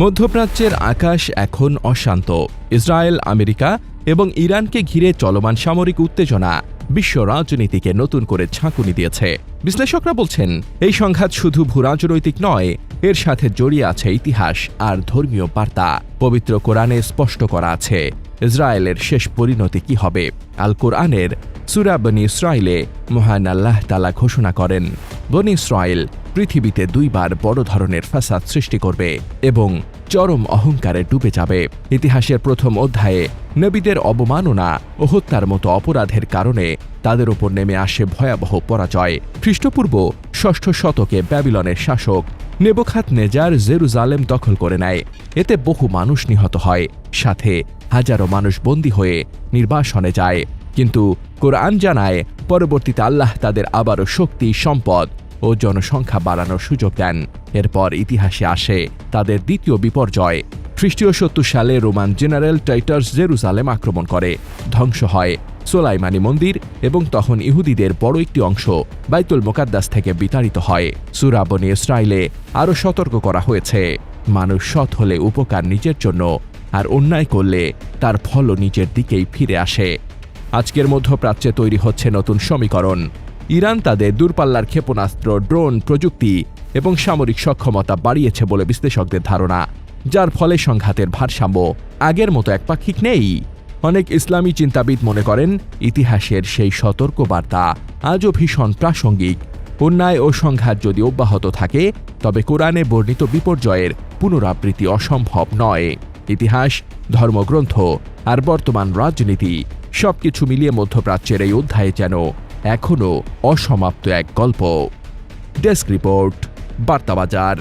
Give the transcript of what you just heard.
মধ্যপ্রাচ্যের আকাশ এখন অশান্ত। ইসরায়েল, আমেরিকা এবং ইরানকে ঘিরে চলমান সামরিক উত্তেজনা বিশ্ব রাজনীতিকে নতুন করে ঝাঁকুনি দিয়েছে। বিশ্লেষকরা বলছেন, এই সংঘাত শুধু ভূরাজনৈতিক নয়, এর সাথে জড়িয়ে আছে ইতিহাস আর ধর্মীয় বার্তা। পবিত্র কোরআনে স্পষ্ট করা আছে ইসরায়েলের শেষ পরিণতি কি হবে। আল কোরআনের সূরা বনী ইসরাইলে মহান আল্লাহ তাআলা ঘোষণা করেন, বনী ইসরাইল পৃথিবীতে দুইবার বড় ধরনের ফাসাদ সৃষ্টি করবে এবং চরম অহংকারে ডুবে যাবে। ইতিহাসের প্রথম অধ্যায়ে নবীদের অবমাননা ও হত্যার মতো অপরাধের কারণে তাদের উপর নেমে আসে ভয়াবহ পরাজয়। খ্রিস্টপূর্ব ৬ষ্ঠ শতকে ব্যাবিলনের শাসক নেবুখাদনেজার জেরুজালেম দখল করে নেয়। এতে বহু মানুষ নিহত হয়, সাথে হাজারো মানুষ বন্দী হয়ে নির্বাসনে যায়। কিন্তু কোরআন জানায়, পরবর্তীতে আল্লাহ তাদের আবারও শক্তি, সম্পদ ও জনসংখ্যা বাড়ানোর সুযোগ দেন। এরপর ইতিহাসে আসে তাদের দ্বিতীয় বিপর্যয়। খ্রিস্টীয় ৭০ সালে রোমান জেনারেল টাইটাস জেরুজালেম আক্রমণ করে, ধ্বংস হয় সোলাইমানি মন্দির এবং তখন ইহুদিদের বড় একটি অংশ বাইতুল মুকাদ্দাস থেকে বিতাড়িত হয়। সূরা বনী ইসরাইলে আরও সতর্ক করা হয়েছে, মানুষ সৎ হলে উপকার নিজের জন্য, আর অন্যায় করলে তার ফলও নিজের দিকেই ফিরে আসে। আজকের মধ্যপ্রাচ্যে তৈরি হচ্ছে নতুন সমীকরণ। ইরান তাদের দূরপাল্লার ক্ষেপণাস্ত্র, ড্রোন প্রযুক্তি এবং সামরিক সক্ষমতা বাড়িয়েছে বলে বিশ্লেষকদের ধারণা, যার ফলে সংঘাতের ভারসাম্য আগের মতো একপাক্ষিক নেই। অনেক ইসলামী চিন্তাবিদ মনে করেন, ইতিহাসের সেই সতর্ক বার্তা আজও ভীষণ প্রাসঙ্গিক। অন্যায় ও সংঘাত যদি অব্যাহত থাকে, তবে কোরআনে বর্ণিত বিপর্যয়ের পুনরাবৃত্তি অসম্ভব নয়। ইতিহাস, ধর্মগ্রন্থ আর বর্তমান রাজনীতি সবকিছু মিলিয়ে মধ্যপ্রাচ্যের এই অধ্যায়ে যেন এখনও অসমাপ্ত এক গল্প। Desk report, বার্তাবাজার।